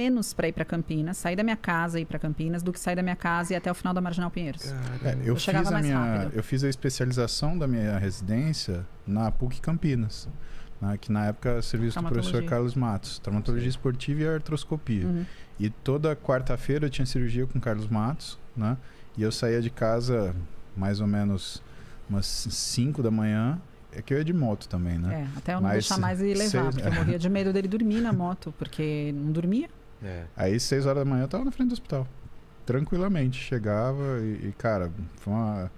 menos para ir para Campinas, sair da minha casa e ir para Campinas, do que sair da minha casa e ir até o final da Marginal Pinheiros. Eu chegava mais rápido. Eu fiz a especialização da minha residência na PUC Campinas, né, que na época era serviço do professor Carlos Matos, traumatologia esportiva e artroscopia. E toda quarta-feira eu tinha cirurgia com Carlos Matos, né, e eu saía de casa mais ou menos umas 5 da manhã. É que eu ia de moto também, né? Até eu não deixar mais ele levar, porque eu morria de medo dele dormir na moto, porque não dormia. Aí 6 horas da manhã eu tava na frente do hospital, tranquilamente, chegava e cara, foi uma...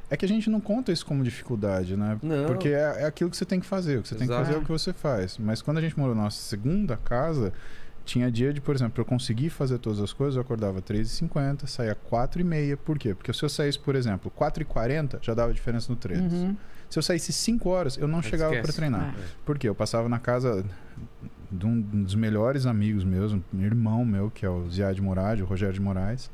É que a gente não conta isso como dificuldade, né? Não. Porque é aquilo que você tem que fazer, o que você tem que fazer é o que você faz. Mas quando a gente morou na nossa segunda casa, tinha dia de, por exemplo, eu conseguir fazer todas as coisas, eu acordava 3h50, saía 4h30. Por quê? Porque se eu saísse, por exemplo, 4h40, já dava diferença no treino. Se eu saísse 5 horas, eu não chegava para treinar. Por quê? Eu passava na casa de um dos melhores amigos meus, um irmão meu, que é o Ziad Morad, o Rogério de Moraes.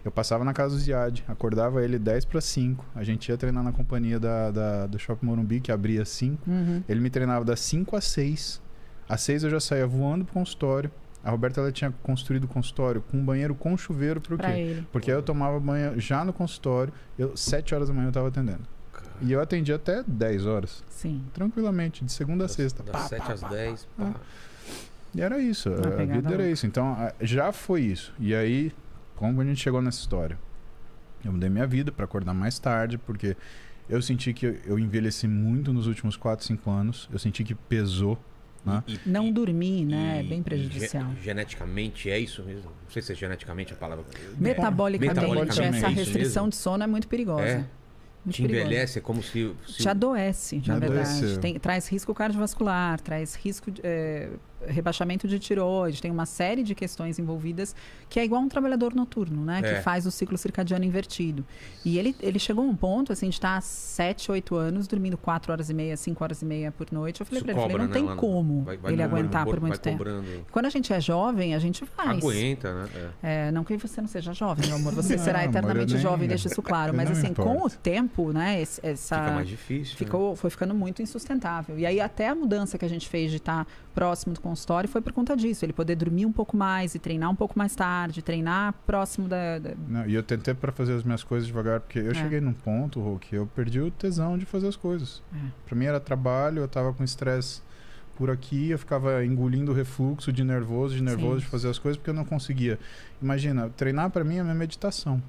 Eu passava na casa do Ziad, acordava ele 10h45. A gente ia treinar na companhia do Shopping Morumbi, que abria às 5. Ele me treinava das 5 às 6. Às 6 eu já saía voando pro consultório. A Roberta, ela tinha construído o consultório com um banheiro com chuveiro pro quê? Ele. Porque aí eu tomava banho já no consultório. 7 horas da manhã eu tava atendendo. E eu atendi até 10 horas. Sim. Tranquilamente, de segunda a sexta. Das 7 às 10. E era isso. A vida era isso. Então, já foi isso. E aí, como a gente chegou nessa história? Eu mudei minha vida para acordar mais tarde, porque eu senti que eu envelheci muito nos últimos 4, 5 anos. Eu senti que pesou. Né? Não dormir, né? É bem prejudicial. Geneticamente é isso mesmo? Não sei se é geneticamente a palavra. Metabolicamente, essa restrição de sono é muito perigosa. Te envelhece, é como se... Te adoece, na verdade. Traz risco cardiovascular, traz risco de rebaixamento de tireoide, tem uma série de questões envolvidas que é igual um trabalhador noturno, né? Que faz o ciclo circadiano invertido. E ele chegou a um ponto, assim, de estar há 7, 8 anos dormindo 4 horas e meia, 5 horas e meia por noite. Eu falei pra ele, não tem como ele aguentar por muito tempo. Quando a gente é jovem, a gente faz. Aguenta, né? Não que você não seja jovem, meu amor. Você será eternamente jovem, deixa isso claro. Mas assim, com o tempo, né? Fica mais difícil. Foi ficando muito insustentável. E aí até a mudança que a gente fez de estar próximo do consultório foi por conta disso. Ele poder dormir um pouco mais e treinar um pouco mais tarde, treinar próximo da... Não, e eu tentei para fazer as minhas coisas devagar, porque eu cheguei num ponto, Rô, que eu perdi o tesão de fazer as coisas. Para mim era trabalho, eu tava com estresse por aqui, eu ficava engolindo o refluxo de nervoso de fazer as coisas, porque eu não conseguia. Imagina, treinar para mim é minha meditação.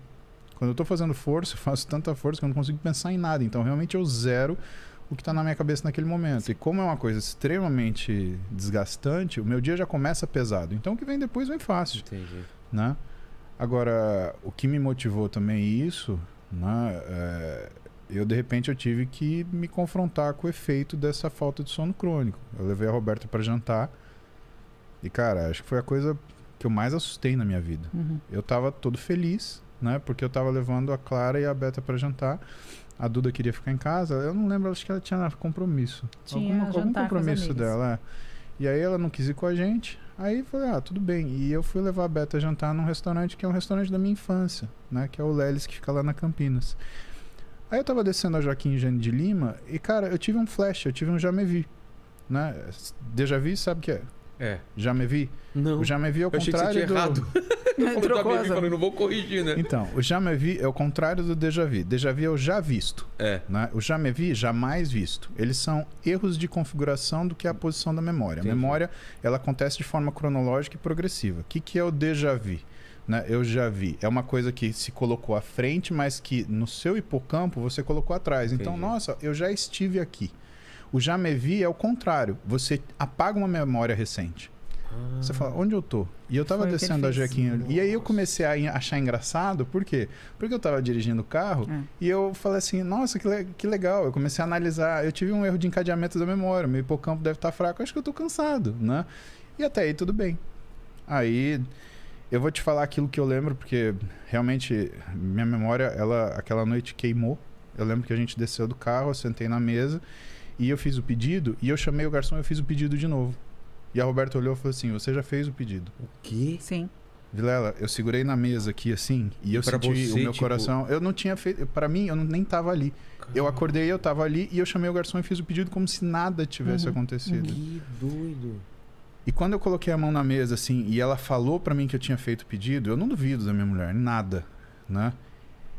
Quando eu tô fazendo força, eu faço tanta força que eu não consigo pensar em nada. Então, realmente, eu zero o que está na minha cabeça naquele momento. E como é uma coisa extremamente desgastante, o meu dia já começa pesado. Então, o que vem depois vem fácil. Entendi. Né? Agora, o que me motivou também isso, né, de repente, eu tive que me confrontar com o efeito dessa falta de sono crônico. Eu levei a Roberta para jantar e, cara, acho que foi a coisa que eu mais assustei na minha vida. Eu estava todo feliz, né, porque eu estava levando a Clara e a Beta para jantar. A Duda queria ficar em casa. Eu não lembro, acho que ela tinha compromisso. Algum compromisso dela. E aí ela não quis ir com a gente. Aí eu falei, tudo bem. E eu fui levar a Beta a jantar num restaurante que é um restaurante da minha infância, né? Que é o Lelis, que fica lá na Campinas. Aí eu tava descendo a Joaquim Eugênio de Lima e, cara, eu tive um flash, eu tive um já me vi, né? Déjà vu, sabe o que é? Já me vi? Não. O já me vi é o contrário do... errado. Eu não vou corrigir, né? Então, o já me vi é o contrário do déjà vu. Déjà vu é o já visto. Né? O já me vi, jamais visto. Eles são erros de configuração do que é a posição da memória. Entendi. A memória, ela acontece de forma cronológica e progressiva. O que é o déjà vu? Né? Eu já vi. É uma coisa que se colocou à frente, mas que no seu hipocampo você colocou atrás. Então, Entendi. Nossa, eu já estive aqui. O já me vi é o contrário. Você apaga uma memória recente. Você fala, onde eu tô? E eu tava descendo a Jequinha. E aí eu comecei a achar engraçado. Por quê? Porque eu tava dirigindo o carro e eu falei assim, nossa, que legal. Eu comecei a analisar. Eu tive um erro de encadeamento da memória. Meu hipocampo deve estar fraco. Acho que eu tô cansado, né? E até aí tudo bem. Aí eu vou te falar aquilo que eu lembro, porque realmente minha memória, aquela noite queimou. Eu lembro que a gente desceu do carro, eu sentei na mesa e eu fiz o pedido. E eu chamei o garçom e eu fiz o pedido de novo. E a Roberta olhou e falou assim, você já fez o pedido. O quê? Sim. Vilela, eu segurei na mesa aqui assim, e eu senti o meu coração... Eu não tinha feito... Pra mim, eu nem tava ali. Caramba. Eu acordei, eu tava ali, e eu chamei o garçom e fiz o pedido como se nada tivesse acontecido. Que doido. E quando eu coloquei a mão na mesa, assim, e ela falou pra mim que eu tinha feito o pedido, eu não duvido da minha mulher, nada, né?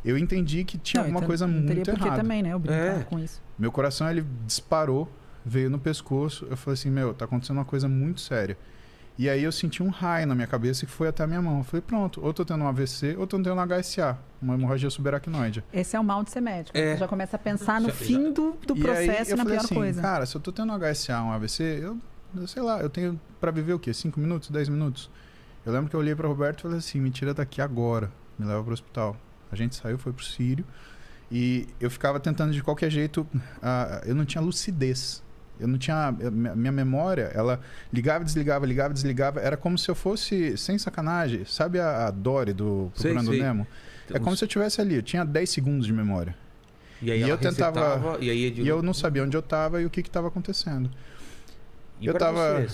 Eu entendi que tinha alguma coisa muito errada. Teria porque também, né? Eu brincar com isso. Meu coração, ele disparou, veio no pescoço. Eu falei assim, tá acontecendo uma coisa muito séria. E aí eu senti um raio na minha cabeça que foi até a minha mão. Eu falei, pronto, ou tô tendo um AVC, ou tô tendo um HSA, uma hemorragia subaracnoide. Esse é o mal de ser médico. Você já começa a pensar no fim do processo e na pior coisa. Cara, se eu tô tendo um HSA, um AVC, eu sei lá, eu tenho pra viver o quê? 5 minutos, 10 minutos? Eu lembro que eu olhei pra Roberto e falei assim, me tira daqui agora, me leva pro hospital. A gente saiu, foi pro Sírio, e eu ficava tentando de qualquer jeito, eu não tinha lucidez. Eu não tinha... Minha memória, ela ligava, desligava. Era como se eu fosse, sem sacanagem, sabe a Dory do Procurando Nemo? É como se eu estivesse ali, eu tinha 10 segundos de memória. E aí eu tentava... E eu não sabia onde eu estava e o que estava acontecendo. E eu tava...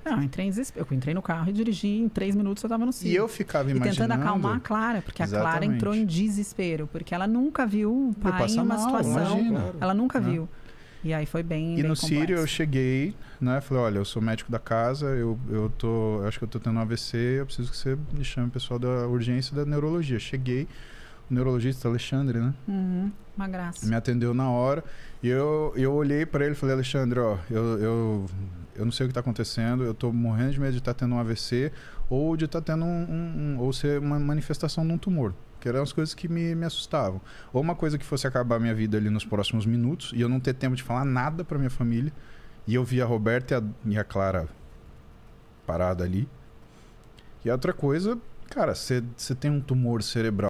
Não, eu entrei em desespero. Eu entrei no carro e dirigi, em 3 minutos eu estava no Sírio. E eu ficava imaginando... E tentando acalmar a Clara, porque a Clara entrou em desespero, porque ela nunca viu o pai em uma situação... Ela nunca viu. E aí foi bem no complexo. Sírio eu cheguei, né? Falei, olha, eu sou médico da casa, eu acho que eu tô tendo um AVC, eu preciso que você me chame o pessoal da urgência da neurologia. Cheguei, o neurologista Alexandre, né? Uma graça. Me atendeu na hora e eu olhei para ele e falei, Alexandre, ó, eu não sei o que tá acontecendo, eu tô morrendo de medo de estar tendo um AVC ou de estar tendo ou ser uma manifestação de um tumor. Que eram as coisas que me assustavam. Ou uma coisa que fosse acabar a minha vida ali nos próximos minutos e eu não ter tempo de falar nada pra minha família. E eu vi a Roberta e a Clara parada ali. E a outra coisa, cara, você tem um tumor cerebral